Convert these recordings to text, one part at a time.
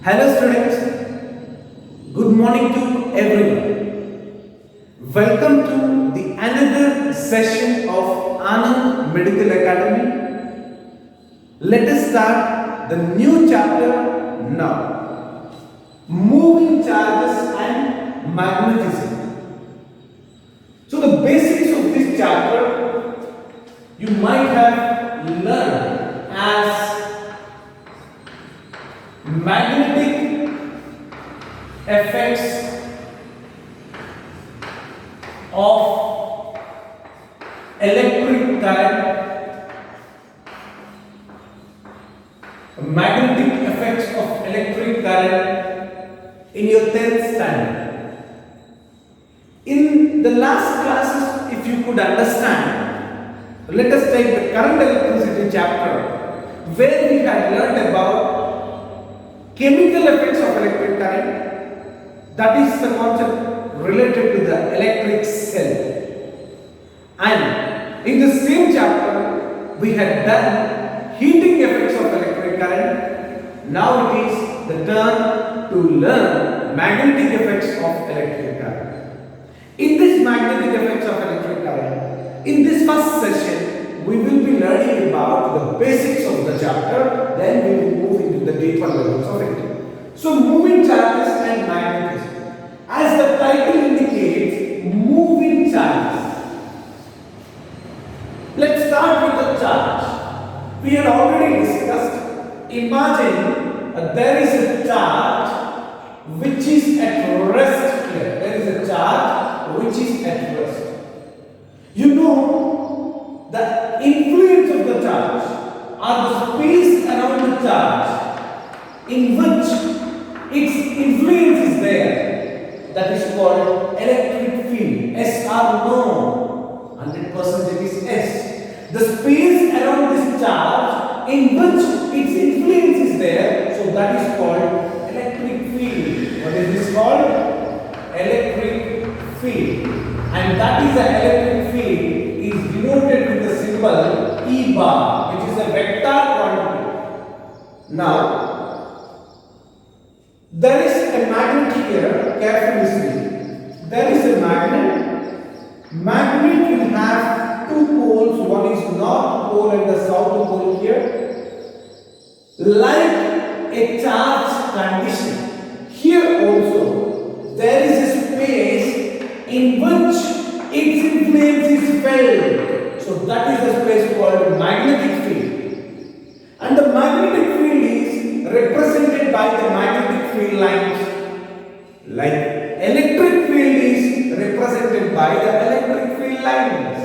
Hello students, good morning to everyone. Welcome to the another session of Anand Medical Academy. Let us start the new chapter now. Moving charges and magnetism. So the basics of this chapter you might have learned as magnetic effects of electric current, magnetic effects of electric current in your 10th standard. In the last classes, if you could understand, let us take the current electricity chapter where we had learned about chemical effects of electric current, that is the concept related to the electric cell. And in the same chapter, we had done heating effects of electric current. Now it is the turn to learn magnetic effects of electric current. In this magnetic effects of electric current, in this first session, we will be learning about the basics of the chapter, then we will move into the deeper levels of it. So, moving charges and magnetism. As the title indicates, moving charges. Let's start with the charge. We had already discussed, imagine there is a charge which is at rest here. There is a charge which is at rest. You know, the influence of the charge or the space around the charge in which its influence is there, that is called electric field. Yes or no? 100% it is yes. The space around this charge in which its influence is there, so that is called electric field. What is this called? Electric field. And that is the electric field is denoted with the symbol E bar, which is a vector quantity. Now, there is a magnet here, carefully see. There is a magnet. Magnet will have two poles, one is north pole and the south pole here. Like a charge condition, here also there is a space in which its influence is felt. So that is the space called magnetic field. And the magnetic field is represented by the magnetic field lines. Like electric field is represented by the electric field lines.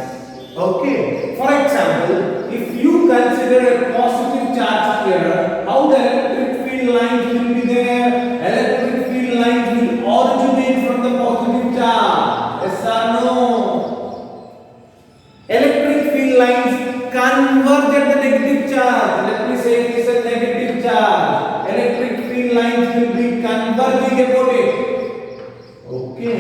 Okay. For example, if you consider a positive charge here, how the electric field lines will be there? Electric field lines will originate from the positive charge. Yes or no? Electric field lines converge at the negative charge. Let me say it is a negative charge. Electric field lines will be converging about it. Okay.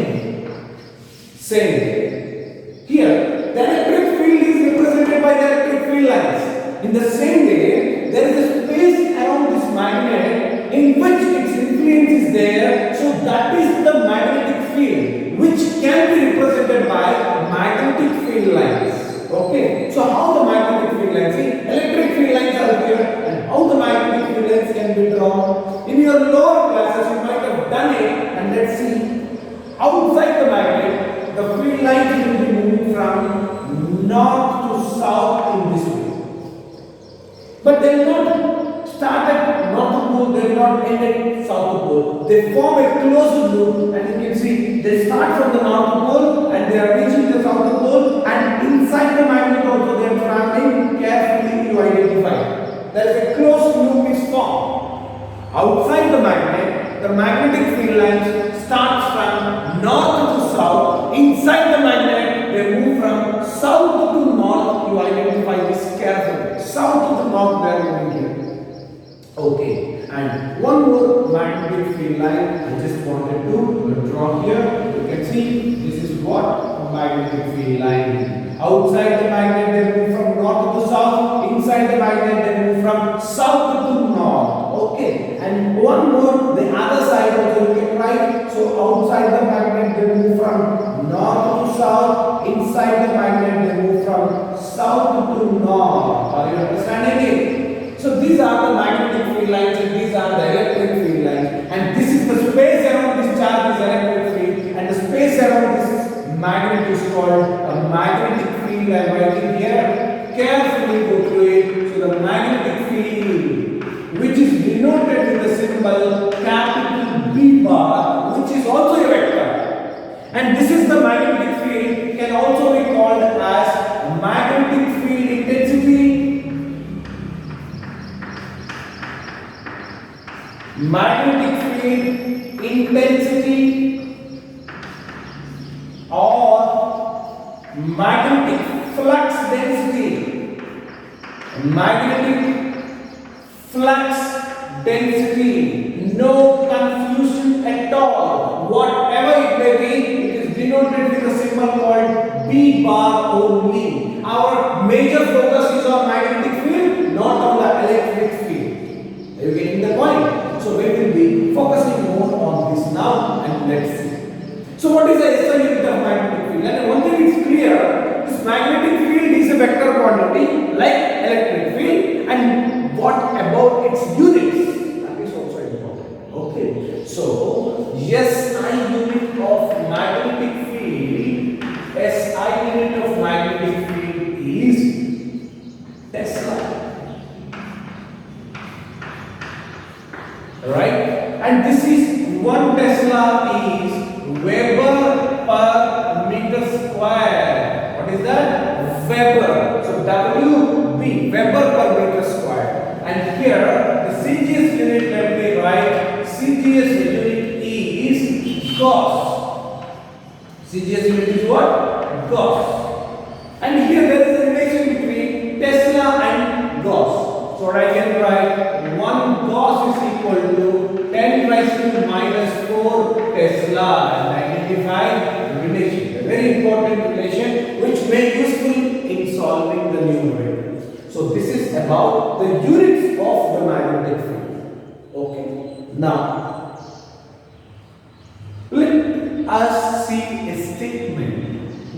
Same. Here, the electric field is represented by the electric field lines. In the same way, there is a space around this magnet in which its influence is there. So that is the magnetic field, which can be represented by magnetic field lines. Okay. So how the magnetic field lines? See, electric field lines are here, and how the magnetic field lines can be drawn? In your lower classes, you might have done it, and let's see. Outside the magnet, the field lines will be moving from north to south in this way. But they will not start at north pole, they will not end at south pole. They form a closed loop, and you can see they start from the north pole and they are reaching the south pole, and inside the magnet also they are traveling. Carefully you identify. There is a closed loop is formed. Outside the magnetic field lines starts from north to south. Inside the magnet, they move from south to north. You identify this carefully. South to north they are moving here. Okay. And one more magnetic field line I just wanted to draw here. You can see this is what? Magnetic field line. Outside the magnet they move from north to south. Inside the magnet they move from south to north. Okay. And one more, the other side also you can write. So outside the magnet they move from north to south. Inside the magnet they move from south to north. Are you understanding it? So these are the magnetic field lines and these are the electric field lines. And this is the space around this charge is electric field, and the space around this magnet is called a magnetic field. I am writing here. Carefully go through it. So the magnetic field, which is denoted with the symbol capital B bar, which is also a vector. And this is the magnetic field, can also be called as magnetic field intensity, magnetic field intensity, or magnetic flux density. Magnetic flux density. No confusion at all. Whatever it may be, it is denoted with a symbol called B bar only. Our major focus is on magnetic field, not on the electric field. Are you getting the point? So we will be focusing more on this now, and let's see. So what is the SI unit of magnetic field? And one thing is clear, this magnetic field is a vector quantity like electric field, and what about its units? That is also important. Okay. So SI unit of magnetic field, SI unit of magnetic field is Tesla. Right? And this is 1 Tesla is Weber per meter square. What is that? Weber. So WB, Weber per meter square. And here the CGS unit, let me write, CGS unit is Gauss. CGS unit is what? Gauss. And here there is a relation between Tesla and Gauss. So what I can write, 1 Gauss is equal to 10 raised to minus 4 Tesla, and identify relation. A very important relation which may be useful in solving the numerator. So this is about the units of the magnetic field. Okay. Now let us see a statement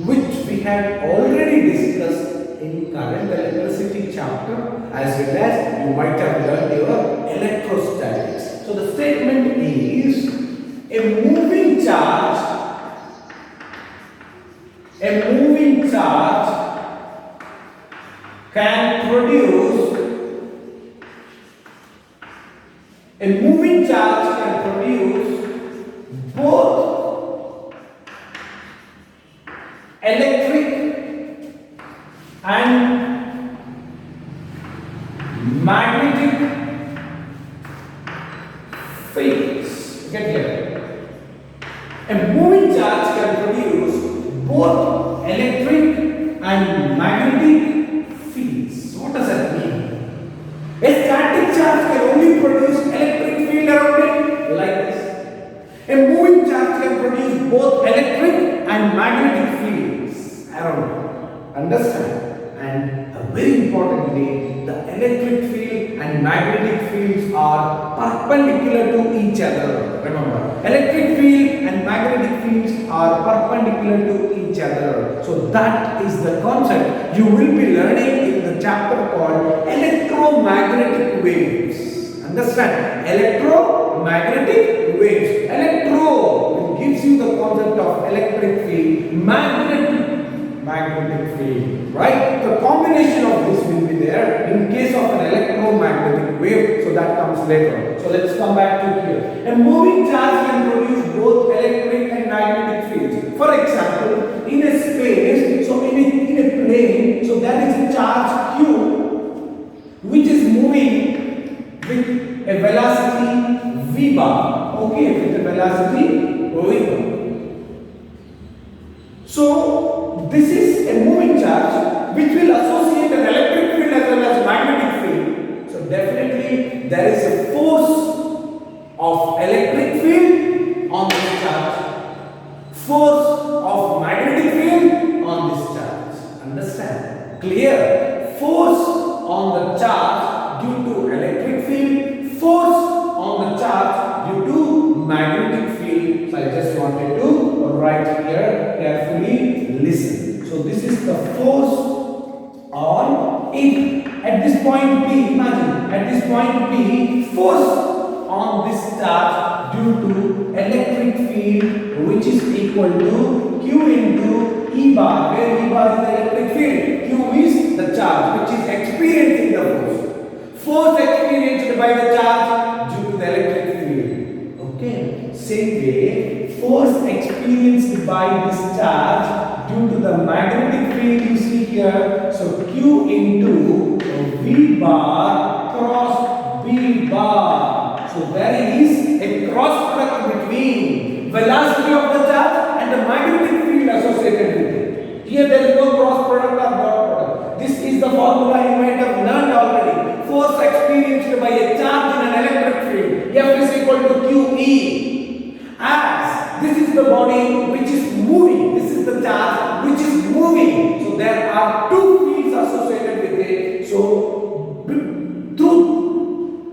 which we have already discussed in current electricity chapter, as well as you might have learned your electrostatics. So the statement is, a moving charge can produce both electric and magnetic fields. Get here. A moving charge can produce both electric and magnetic fields. What does that mean? A static charge can only produce electric field around it, like this. A moving charge can produce both electric and magnetic fields around it. Understand? And very importantly, the electric field and magnetic fields are perpendicular to each other. Remember, electric field and magnetic fields are perpendicular to each other. So that is the concept you will be learning in the chapter called electromagnetic waves. Understand? Electromagnetic waves. Electro gives you the concept of electric field, magnetic field, right? The combination of this will be there in case of an electromagnetic wave, so that comes later. So let's come back to here. A moving charge can produce both electric and magnetic fields. For example, in a space, so in a plane, so there is a charge q which is moving with a velocity v bar. Okay, with a velocity v bar. So this is a moving charge which will associate an electric field as well as magnetic field. So definitely there is a force of electric field on this charge, force of magnetic field on this charge. Understand? Clear? Force on the charge due to electric field, force on due to electric field which is equal to Q into E bar, where E bar is the electric field, Q is the charge which is experiencing the force. Force experienced by the charge due to the electric field. Okay. Same way, force experienced by this charge due to the magnetic field you see here. So Q into V bar cross B bar. So there is a cross product between velocity of the charge and the magnetic field associated with it. Here there is no cross product or dot product. This is the formula you might have learned already. Force experienced by a charge in an electric field, F is equal to QE. As this is the body which is moving, this is the charge which is moving. So there are two fields associated with it. So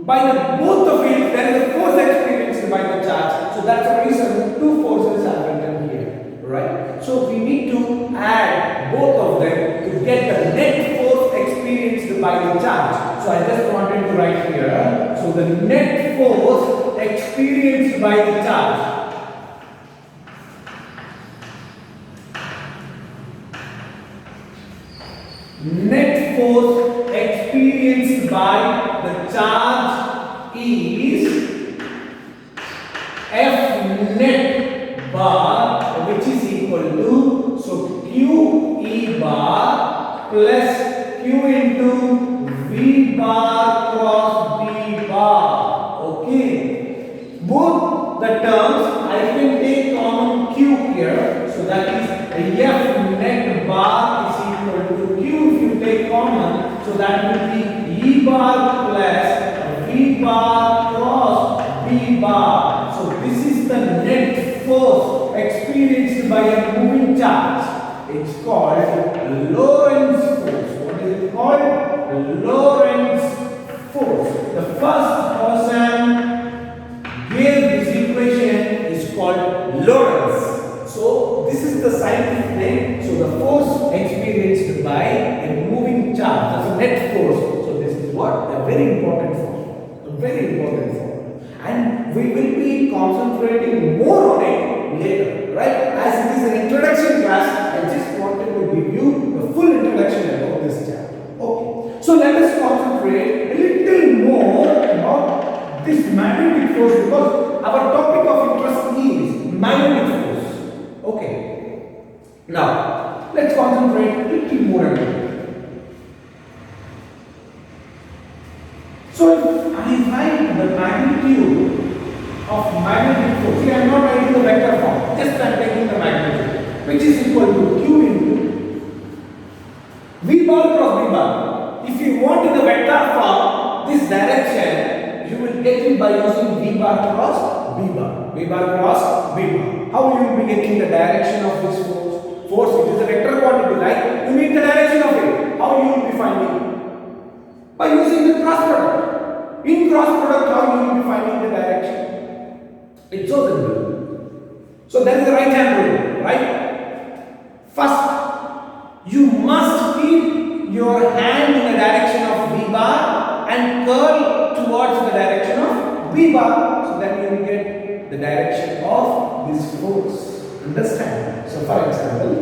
by both the fields there is a force experienced by the charge. So that's the reason two forces are written here, right? So we need to add both of them to get the net force experienced by the charge. So I just wanted to write here. So the net force experienced by the charge. Net force experienced by the charge is F net bar, which is equal to, so Q E bar plus Q into V bar cross B bar. Okay. Both the terms I can take common Q here. So that is F net bar is equal to Q if you take common. So that will be E bar plus V bar cross B bar. So this is the net force experienced by a moving charge. It's called Lorentz force. What is it called? Lorentz force. The first person gave this equation is called Lorentz. So this is the scientific name. So the force experienced by a moving charge, that's a net force. So this is what? A very important force. A very important force. And we will be concentrating more on it later, right? As it is an introduction class, I just wanted to give you the full introduction about this chapter. Okay. So let us concentrate a little more about this magnetic force, because our topic of interest is magnetic force. Okay. Now, let's concentrate a little more on it. So if I write the magnitude of magnetic force, see I am not writing the vector form, just I am taking the magnitude, which is equal to Q into V bar cross B bar. If you want in the vector form, this direction, you will get it by using V bar cross B bar. V bar cross B bar. How you will be getting the direction of this force? Force, it is a vector quantity, right? You need the direction of it. How you will be finding it? By using the cross product. In cross product, how you will be finding the direction? It's so simple. So that is the right hand rule, right? First, you must keep your hand in the direction of V bar and curl towards the direction of B bar. So then you will get the direction of this force. Understand? So for example,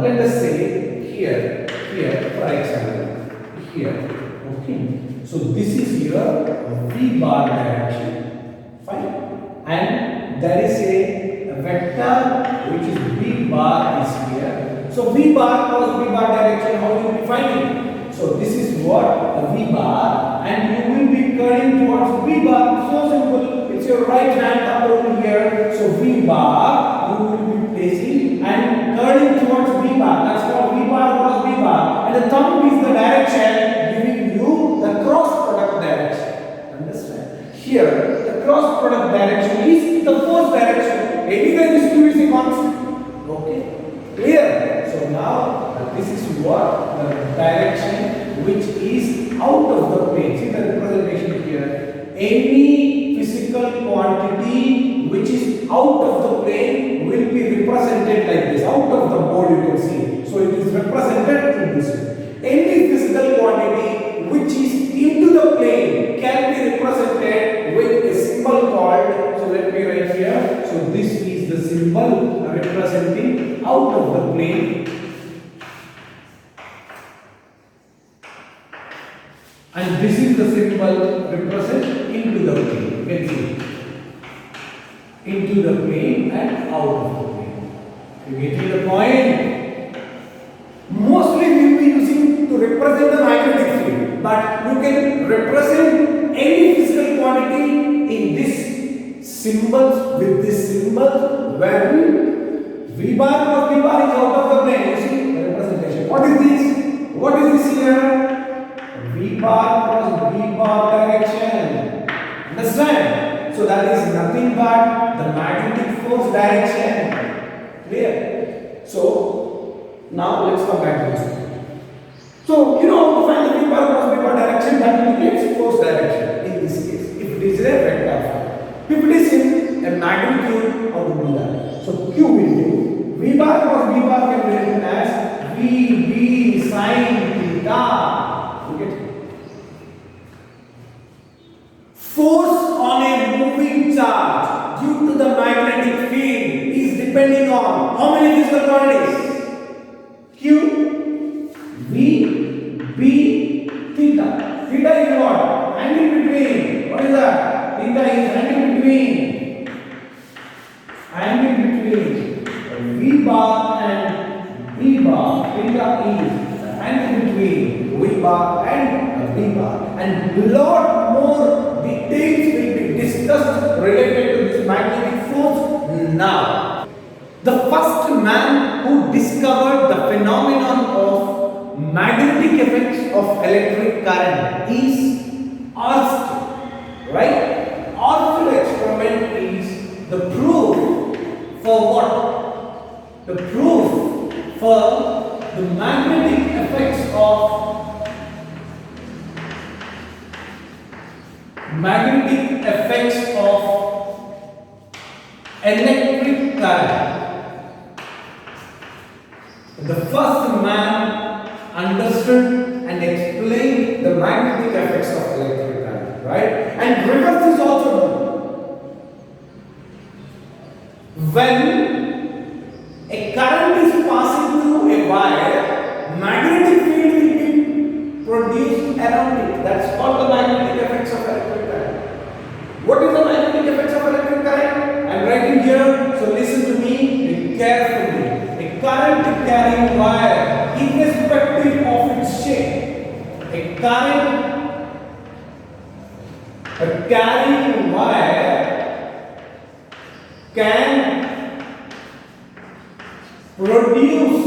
let us say here, for example, here. Okay. So this is your V bar direction. Fine. And there is a vector which is V bar is here. So V bar cross B bar direction, how you will be finding? So this is what a V bar, and you will be curling towards V bar. So simple. It's your right hand up over here. So V bar you will be placing and curling towards V bar. That's called V bar cross B bar. And the thumb is the direction giving you the cross product direction. Understand? Here the cross product direction is the force direction. Anyway, this Q is a constant. Okay. Clear? So now this is what the direction which is out of the plane. See the representation here. Any physical quantity which is out of the plane will be represented like this. Out of the board you can see. So it is represented in this way. Any physical quantity which is into the plane can be represented with a symbol called So this is the symbol representing out of the plane, and this is the symbol represent into the plane. You can see into the plane and out of the plane. You get the point? Mostly we will be using to represent the magnetic field, but you can represent any physical quantity in this symbols with this symbol when V bar plus V bar is out of the plane. You see the representation. What is this? What is this here? V bar plus V bar direction. Understand? So that is nothing but the magnetic force direction. Clear? So now let's come back to this. So you know how to find the V bar plus V bar direction, that indicates force direction in this case. If it is a vector form. If it is in a magnitude, how to do that? So Q into V bar plus V bar can be written as VB sin theta. You get it? Force on a moving charge due to the magnetic field is depending on how many physical quantities? Q, V, B, theta. Theta is what? Angle between. What is that? Theta is angle between. Angle between V bar and B bar. Theta is the angle between V bar and B bar. And lot more details will be discussed related to this magnetic force now. The first man who discovered the phenomenon of magnetic effects of electric current is Ørsted, right? Ørsted experiment is the proof for what? The proof for the magnetic effects of electric current. The first man understood and explained the magnetic effects of electric current, right? And reverse is also known. When a current is passing through a wire, magnetic field will be produced around it. That's called the magnetic effects of electric current. What is the magnetic effects of electric current? I am writing here, so listen to me carefully. A current carrying wire, irrespective of its shape, a carrying wire can produce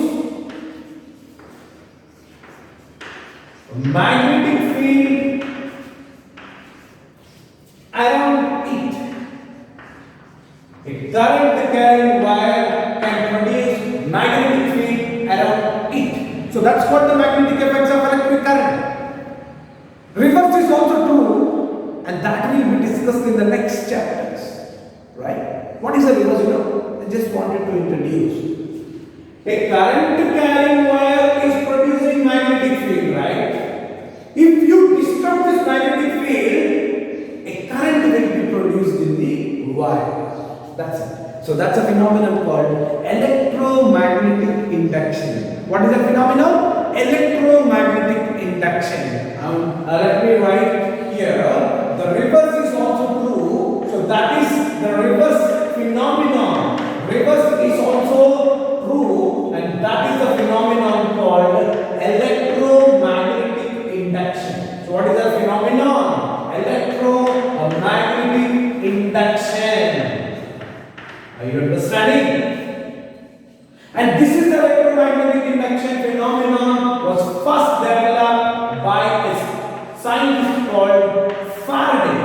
a magnetic field around it. A current carrying wire can produce magnetic field around it. So that's what the magnetic effects of electric current. Reverse is also true, and that will be discussed in the next chapters. Right? What is a reverse? You know, I just wanted to introduce. A current carrying wire is producing magnetic field, right? If you disturb this magnetic field, a current will be produced in the wire. That's it. So that's a phenomenon called electromagnetic induction. What is the phenomenon? Electromagnetic induction. Let me write here. The reverse is also true. So that is the reverse phenomenon. Reverse is also true, and that is the phenomenon called electromagnetic induction. So what is the phenomenon? Electromagnetic induction. Are you understanding? And this is the electromagnetic induction phenomenon was first developed by a scientist called Faraday.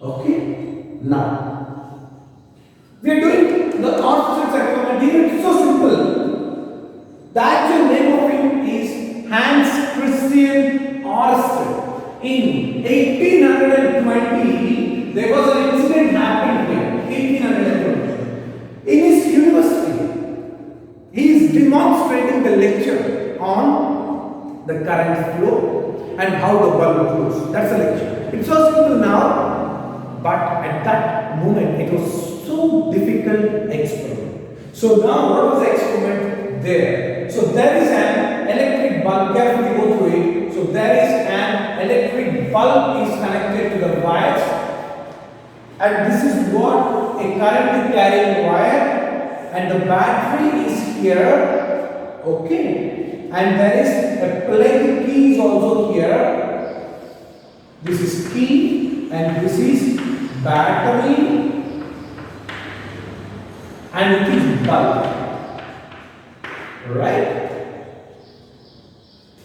Okay? Now, we are doing the Ørsted experiment. It is so simple. The actual name of it is Hans Christian Ørsted. In 1820, there was an incident happened here. 1820. In his university, he is demonstrating the lecture on the current flow and how the bulb flows. That's the lecture. It's so simple now, but at that moment it was so difficult experiment. So now what was the experiment there? So there is an electric bulb, carefully go through it. So there is an electric bulb is connected to the wires, and this is what a current carrying wire, and the battery is here, okay, and there is a plug key is also here. This is key and this is battery and it is bulb, right?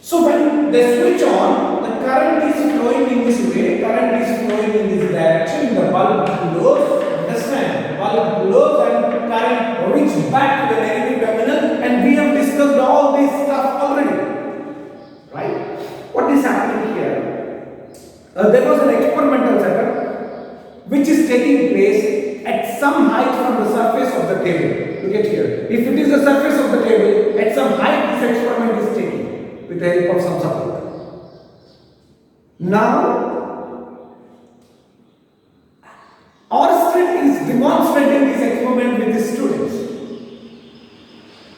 So when they switch on, the current is flowing in this way, current is flowing in this direction, the bulb glows, understand? The bulb glows and current reaches back to the negative terminal, and we have discussed all this stuff already, right? What is happening here? There was an experimental setup which is taking place at some height from the surface of the table. Look at here. If it is the surface of the table, at some height this experiment is taking with the help of some support. Now, Oersted is demonstrating this experiment with his students.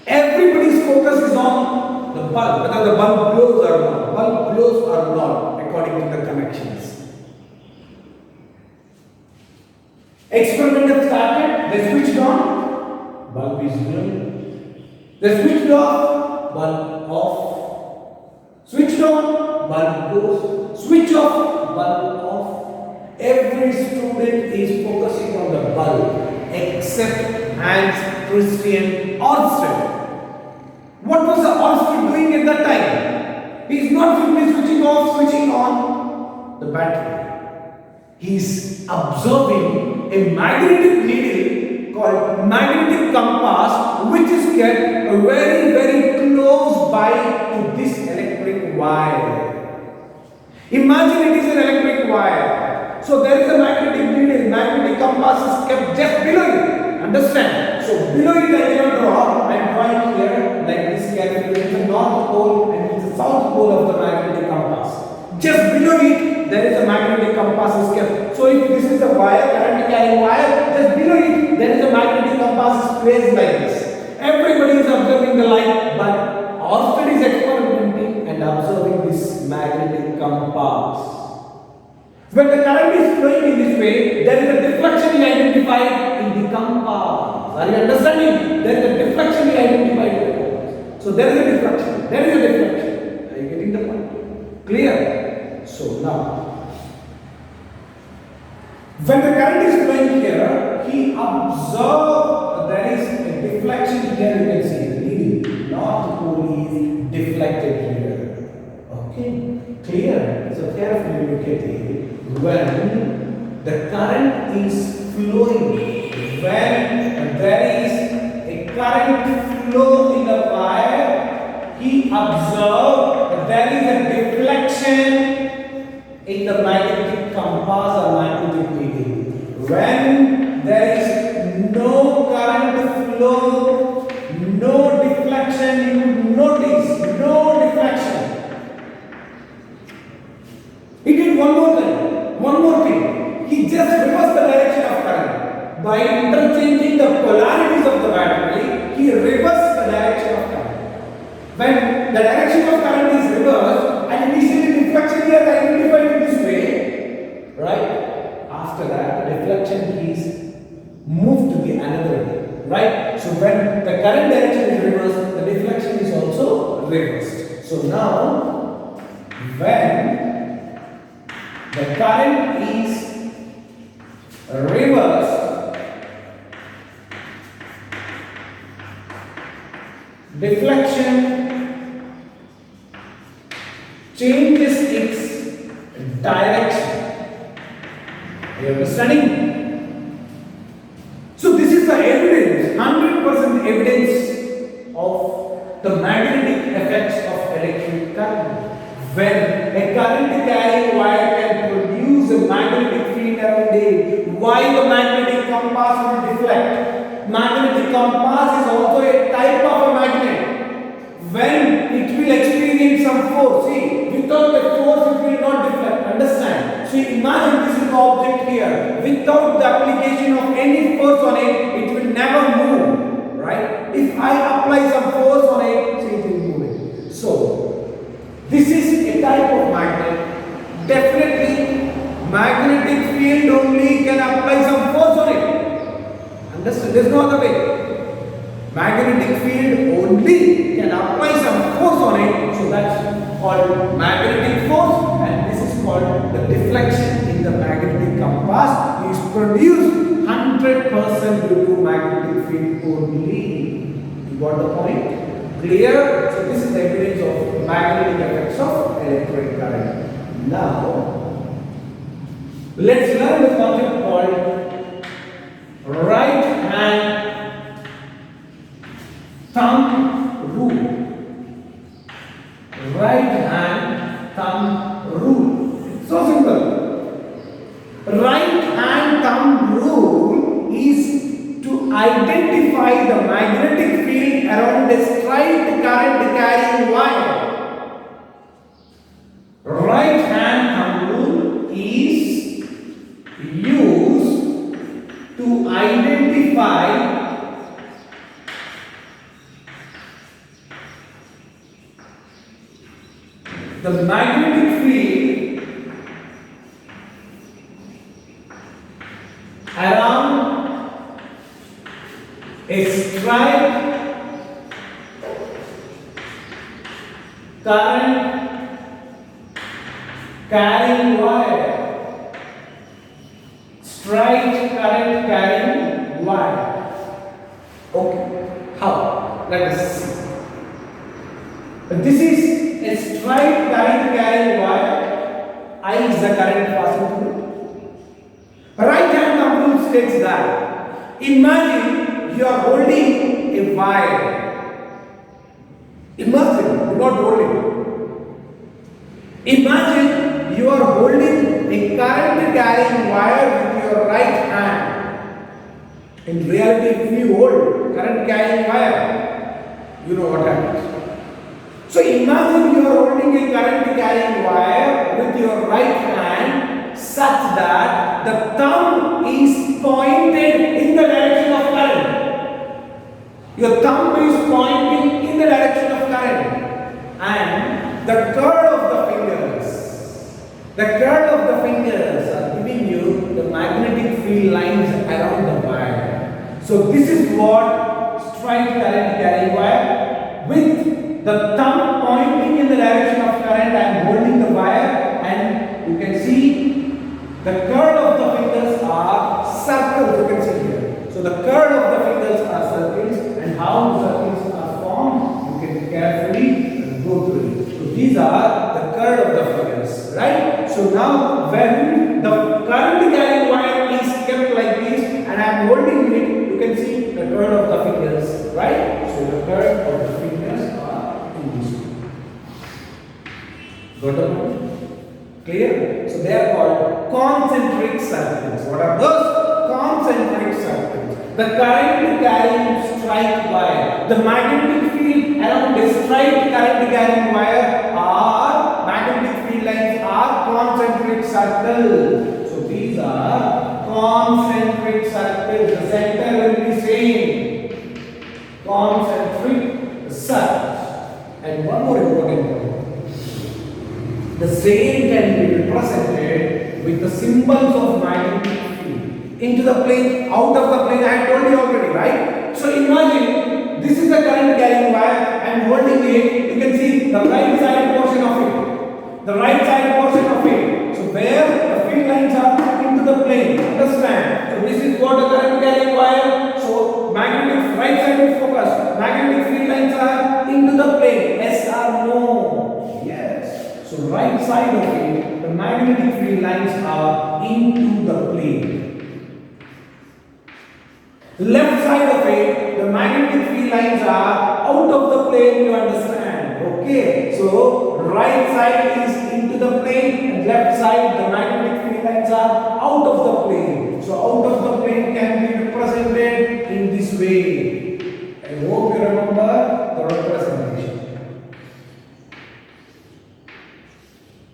Everybody's focus is on the bulb, whether the bulb glows or not. Bulb glows or not, according to the connections. Experiment has started, they switched on, bulb is glowing. They switched off, bulb off. Switched on, bulb goes. Switch off, bulb off. Every student is focusing on the bulb except Hans Christian Oersted. What was the Oersted doing at that time? He is not simply switching off, switching on the battery. He is observing a magnetic needle called magnetic compass, which is kept very, very close by to this electric wire. Imagine it is an electric wire. So there is a magnetic needle, magnetic compass is kept just below it. Understand? So below it I cannot draw. I am drawing here like this carefully. It is the north pole and it is the south pole of the magnetic compass. Just below it there is a magnetic compass is kept. So if this is the wire, current carrying wire, just below it there is a magnetic compass is placed like this. Everybody is observing the light, but Oersted is experimenting and observing this magnetic compass. When the current is flowing in this way, there is a deflection identified in the compass. Are you understanding? There is a deflection identified in the compass. So there is a deflection. There is a deflection. Are you getting the point? Clear? So now, when the current is flowing here, he observed there is a deflection here. You can see the needle, north pole is deflected here. Okay, clear? So carefully look at it. When the current is flowing, when there is a current flow in the wire, he observed that there is a deflection in the magnetic compass or magnetic needle. When there is no current flow, no deflection, you notice no deflection. He did one more thing. One more thing, he just reversed the direction of current. By interchanging the polarities of the battery, he reversed the direction of current. When the direction of current is reversed, and initially deflection here is identified in this way, right? After that, the deflection is moved to the another way, right? So when the current direction is reversed, the deflection is also reversed. So now, when the current is reversed, deflection changes its direction. Are you understanding? So this is the evidence, 100% evidence of the magnetic effects of electric current. When a current carrying wire can produce a magnetic field around it, why the magnetic compass will deflect? Magnetic compass is also a type of a magnet. When it will experience some force, see, without the force it will not deflect. Understand? See, imagine this is object here. Without the application of any force on it, it will never move, right? If I apply some force on it, see, it will move it. So, this is a type of magnet. Definitely, magnetic field only can apply some force on it. Understand? There is no other way. Magnetic field only can apply some force on it. So that's called magnetic force, and this is called the deflection in the magnetic compass is produced 100% due to magnetic field only. You got the point? Clear? So this is the evidence of magnetic effects of electric current. Now, let's learn the concept called right hand thumb rule. Right hand thumb rule. It's so simple. Right hand thumb rule is to identify the magnetic field around a straight current carrying wire. Right hand thumb rule is used to identify the magnetic field around a straight current carrying wire. Straight current carrying wire. Okay. How? Let us see. This is a straight current carrying wire. I is the current passing through. Right hand thumb rule states that imagine you are holding a wire. Imagine, do not hold it. Imagine you are holding a current carrying wire with your right hand. In reality, if you hold current carrying wire, you know what happens. So imagine you are holding a current carrying wire with your right hand such that the thumb is pointed in the direction of current. Your thumb is pointing in the direction of current, and the curl of the fingers are giving you the magnetic field lines around the wire. So this is what straight current carrying wire with the thumb pointing in the direction of current. I am holding the wire, and you can see the curl of the fingers are circles. You can see here. So the curl of the fingers are circles, and how circles are formed, you can carefully go through it. So these are the curl of the fingers, right? So now when the current carrying wire is kept like this, and I am holding it, you can see the curl of the fingers, right? So the curl of the fingers are in this way. Got the point? Clear? So they are called concentric circles. What are those? Concentric circles. The current carrying straight wire. The magnetic field around the straight current carrying wire are magnetic field lines are concentric circles. So these are concentric circles. The center will be same. Concentric circles. And one more important point. The same can be represented with the symbols of magnetic field. Into the plane, out of the plane, I have told you already, right? So imagine, this is the current carrying wire, I am holding it, you can see the right side portion of it. The right side portion of it. So where the field lines are into the plane, understand? So this is what the current carrying wire, so magnetic, right side is focus, magnetic field lines are into the plane, yes or no? Yes. So right side of it, the magnetic field lines are into the plane. Left side of it, the magnetic field lines are out of the plane, you understand? Okay. So right side is into the plane, and left side, the magnetic field lines are out of the plane. So out of the plane can be represented in this way. I hope you remember the representation.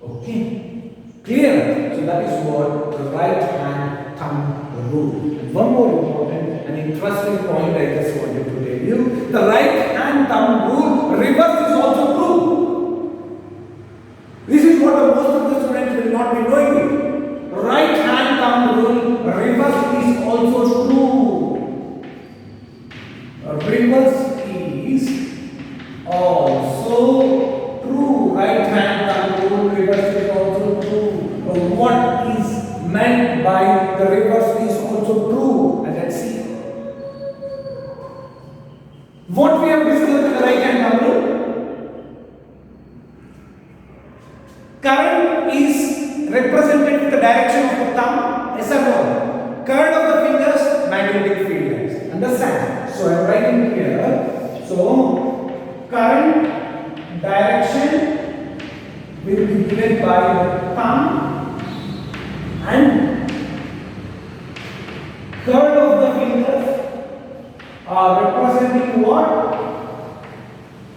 Okay, clear? So that is what the right reverse is also true. Reverse is also true. Right hand thumb rule, reverse is also true. What is meant by the reverse is also true? And let's see. What we have discussed in the right hand thumb rule? Current is represented with the direction of the thumb. Yes or no? Current of the fingers, magnetic field lines. Understand? So I am writing here. So current direction will be given by the thumb and curve of the fingers are representing what?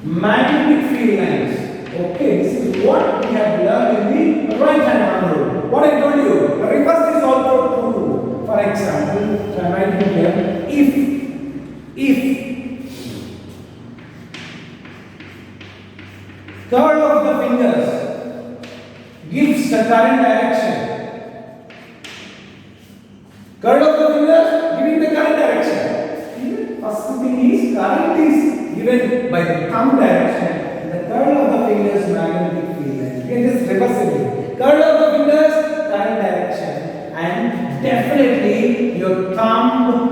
Magnetic field lines. Okay, this is what we have learned in the right hand thumb rule. What I told you, the reverse is also true. For example, so I am writing here, if curve of the fingers gives the current direction, curve of the fingers giving the current direction. First thing is current is given by the thumb direction and the curve of the fingers magnetic field lines. You can just reverse it. Curve of the fingers current direction, and definitely your thumb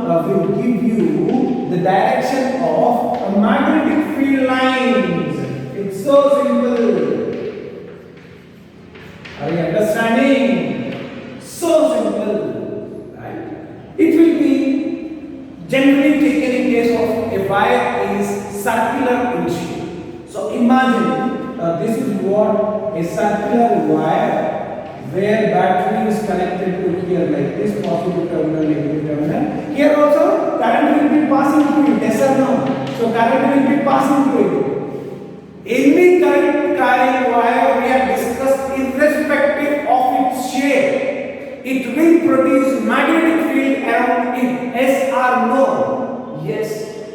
will give you the direction of a magnetic field lines. It's so simple. Are you understanding? So simple, right? It will be generally taken in case of a wire is circular in shape. So imagine this is what a circular wire where battery is connected to here like this, positive terminal, negative terminal. Here also current will be passing through it. Yes or no? So current will be passing through it. Any current carrying wire we have discussed, irrespective of its shape, it will produce magnetic field around it. Yes or no? Yes,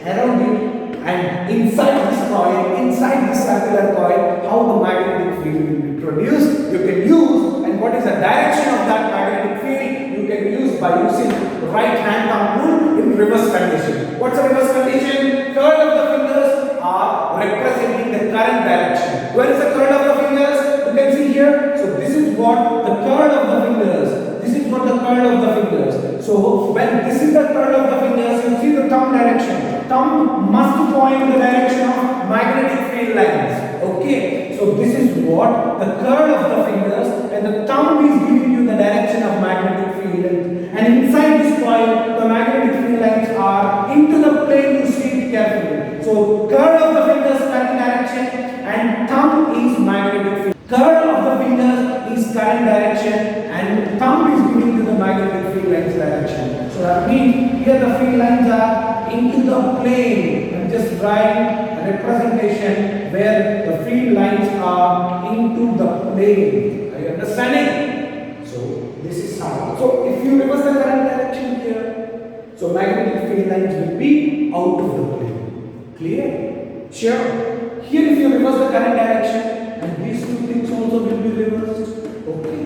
around it. And inside this coil, inside this circular coil, how the magnetic field will be produced, you can use. And what is the direction of that magnetic field? You can use by using right hand thumb rule in reverse condition. What's the reverse condition? Curve of the fingers are representing the current direction. Where is the curve of the fingers? You can see here. So this is what the curve of the fingers. This is what the curve of the fingers. So when this is the curve of the fingers, you see the thumb direction. Thumb must point in the direction of magnetic field lines. Okay. So this is what the curve of the fingers, and the thumb is giving you the direction of magnetic field lines. And inside this coil, the magnetic field lines are into the plane. You see it carefully. So curve of the fingers current direction and thumb is magnetic field. Curve of the fingers is current direction and thumb is giving you the magnetic field lines direction. So that means here the field lines are into the plane. I'm just drawing a representation where the field lines are into the plane. Are you understanding? So this is how. So if you reverse the current direction here, so magnetic field lines will be out of the plane. Clear? Sure. Here if you reverse the current direction, and these two things also will be reversed. Okay.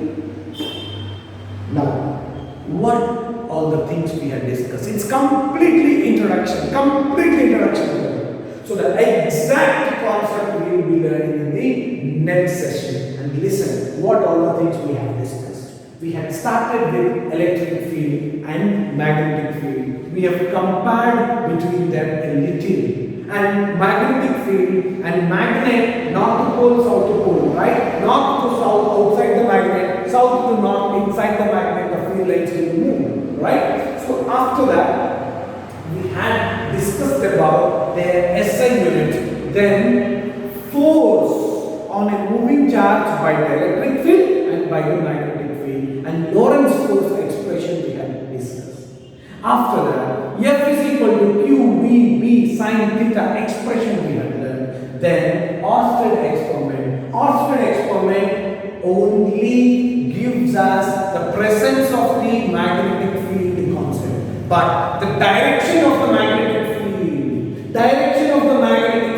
Now, what all the things we have discussed? It's completely introduction. So the exact concept we will be learning in the next session. And listen, what all the things we have discussed. We had started with electric field and magnetic field. We have compared between them a little. And magnetic field and magnet, north to pole, south to pole, right? North to south outside the magnet, south to north inside the magnet, the field lines will move, right? So after that, we had discussed about their SI unit, then force on a moving charge by the electric field and by the magnetic field, and Lorentz force expression we had discussed. After that, F is equal to Q V B sin theta expression we had learned. Then Oersted experiment. Oersted experiment only gives us the presence of the magnetic field concept, but the direction of the magnetic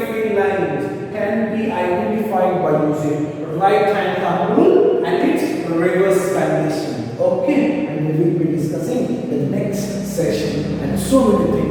field lines can be identified by using right hand thumb rule and its reverse condition. Okay, and we will be discussing the next session and so many things.